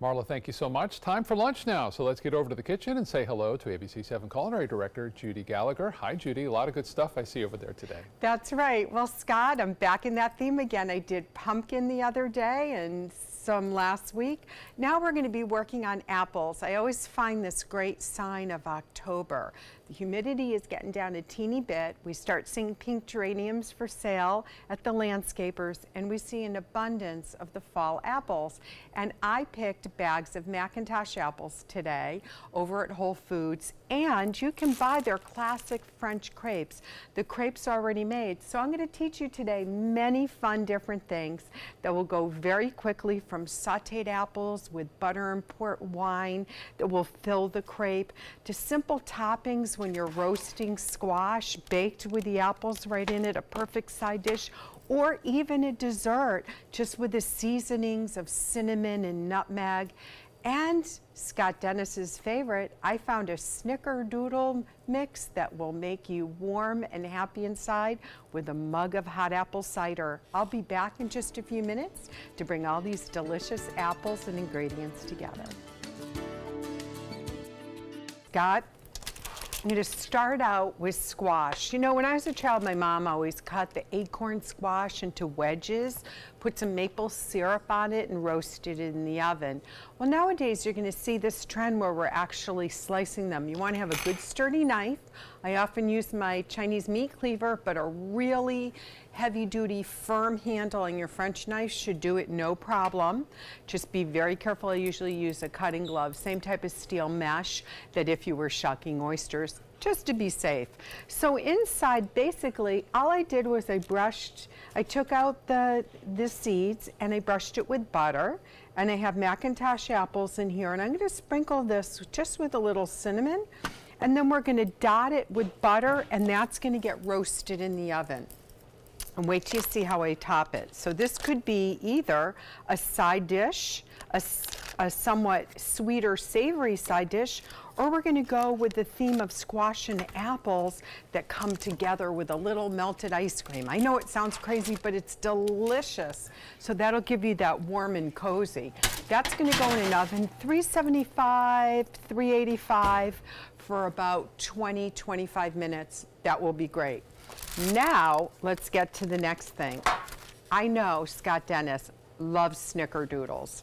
Marla, thank you so much. Time for lunch now, so let's get over to the kitchen and say hello to ABC 7 Culinary Director Judi Gallagher. Hi, Judi. A lot of good stuff I see over there today. That's right. Well, Scott, I'm back in that theme again. I did pumpkin the other day and some last week. Now we're going to be working on apples. I always find this great sign of October. The humidity is getting down a teeny bit. We start seeing pink geraniums for sale at the landscapers, and we see an abundance of the fall apples. And I picked bags of McIntosh apples today over at Whole Foods, and you can buy their classic French crepes. The crepes are already made. So I'm going to teach you today many fun different things that will go very quickly, from sauteed apples with butter and port wine that will fill the crepe, to simple toppings when you're roasting squash baked with the apples right in it, a perfect side dish, or even a dessert just with the seasonings of cinnamon and nutmeg. And Scott Dennis's favorite, I found a snickerdoodle mix that will make you warm and happy inside with a mug of hot apple cider. I'll be back in just a few minutes to bring all these delicious apples and ingredients together. Scott, I'm going to start out with squash. You know, when I was a child, my mom always cut the acorn squash into wedges, put some maple syrup on it, and roasted it in the oven. Well, nowadays you're going to see this trend where we're actually slicing them. You want to have a good sturdy knife. I often use my Chinese meat cleaver, but a really heavy-duty, firm handle on your French knife should do it no problem. Just be very careful. I usually use a cutting glove, same type of steel mesh that if you were shucking oysters, just to be safe. So inside, basically, all I did was I took out the seeds and I brushed it with butter, and I have McIntosh apples in here, and I'm going to sprinkle this just with a little cinnamon, and then we're going to dot it with butter, and that's going to get roasted in the oven. And wait till you see how I top it. So this could be either a side dish, a somewhat sweeter, savory side dish, or we're going to go with the theme of squash and apples that come together with a little melted ice cream. I know it sounds crazy, but it's delicious. So that'll give you that warm and cozy. That's going to go in an oven, 375, 385 for about 20, 25 minutes. That will be great. Now, let's get to the next thing. I know Scott Dennis loves snickerdoodles.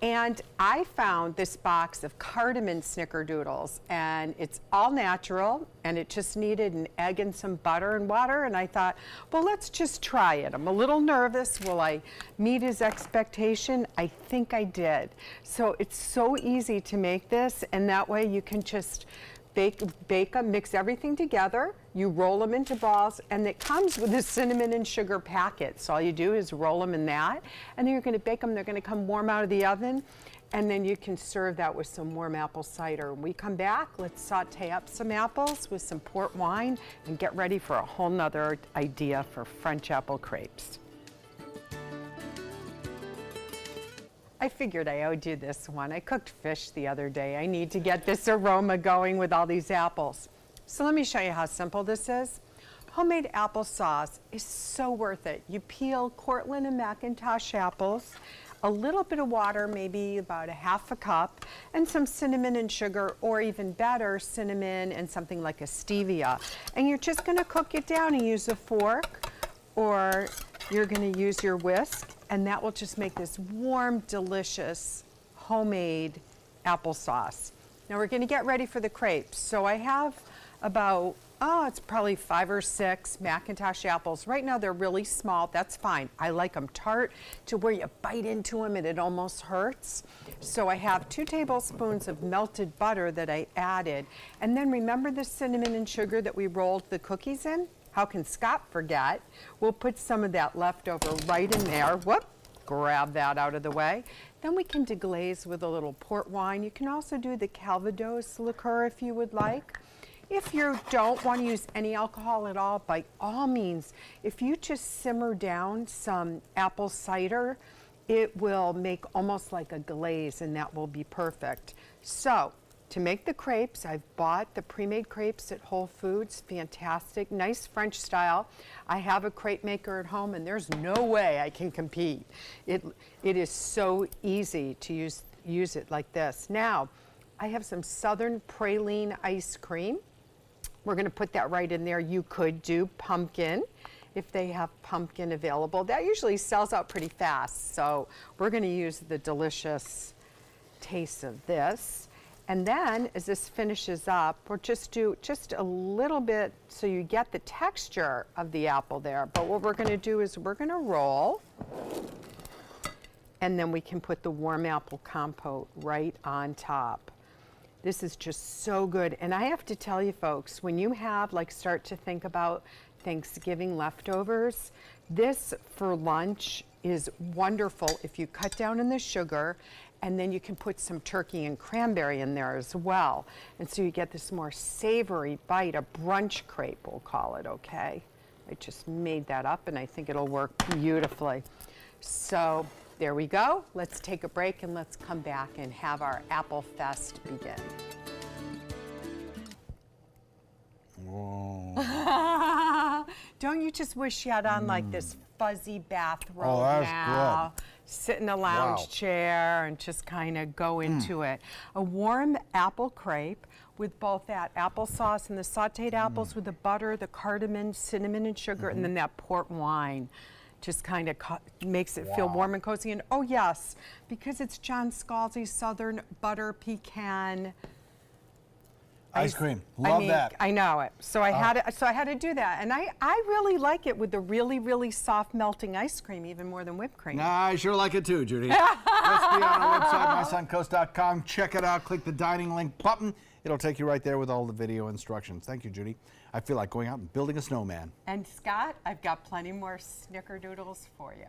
And I found this box of cardamom snickerdoodles, and it's all natural, and it just needed an egg and some butter and water, and I thought, well, let's just try it. I'm a little nervous. Will I meet his expectation? I think I did. So it's so easy to make this, and that way you can just bake them, mix everything together, you roll them into balls, and it comes with a cinnamon and sugar packet. So all you do is roll them in that, and then you're going to bake them. They're going to come warm out of the oven, and then you can serve that with some warm apple cider. When we come back, let's saute up some apples with some port wine and get ready for a whole nother idea for French apple crepes. I figured I owed you this one. I cooked fish the other day. I need to get this aroma going with all these apples. So let me show you how simple this is. Homemade applesauce is so worth it. You peel Cortland and McIntosh apples, a little bit of water, maybe about a half a cup, and some cinnamon and sugar, or even better, cinnamon and something like a stevia. And you're just going to cook it down and use a fork, or you're going to use your whisk, and that will just make this warm, delicious, homemade applesauce. Now we're going to get ready for the crepes. So I have about, it's probably 5 or 6 McIntosh apples. Right now they're really small. That's fine. I like them tart to where you bite into them and it almost hurts. So I have 2 tablespoons of melted butter that I added. And then remember the cinnamon and sugar that we rolled the cookies in? How can Scott forget? We'll put some of that leftover right in there. Whoop, grab that out of the way. Then we can deglaze with a little port wine. You can also do the Calvados liqueur if you would like. If you don't want to use any alcohol at all, by all means, if you just simmer down some apple cider, it will make almost like a glaze, and that will be perfect. So, to make the crepes, I've bought the pre-made crepes at Whole Foods. Fantastic, nice French style. I have a crepe maker at home, and there's no way I can compete. It is so easy to use use it like this. Now, I have some Southern Praline ice cream. We're gonna put that right in there. You could do pumpkin if they have pumpkin available. That usually sells out pretty fast. So we're gonna use the delicious taste of this. And then as this finishes up, we'll just do just a little bit so you get the texture of the apple there. But what we're gonna do is we're gonna roll, and then we can put the warm apple compote right on top. This is just so good. And I have to tell you folks, when you have start to think about Thanksgiving leftovers, this for lunch is wonderful if you cut down on the sugar, and then you can put some turkey and cranberry in there as well. And so you get this more savory bite, a brunch crepe we'll call it, okay? I just made that up and I think it'll work beautifully. So there we go. Let's take a break and let's come back and have our Apple Fest begin. Whoa. Don't you just wish you had on like this fuzzy bathrobe Oh, that's now? good. Sit in a lounge Wow. chair and just kind of go into it. A warm apple crepe with both that applesauce and the sauteed apples with the butter, the cardamom, cinnamon, and sugar, and then that port wine. Just kind of makes it feel warm and cozy. And oh yes, because it's John Scalzi's Southern Butter Pecan Ice cream. Love that. I know it. So I had to do that, and I really like it with the really soft melting ice cream, even more than whipped cream. I sure like it too, Judy. Let's be on our website, mysuncoast.com. Check it out. Click the dining link button. It'll take you right there with all the video instructions. Thank you, Judy. I feel like going out and building a snowman. And Scott, I've got plenty more snickerdoodles for you.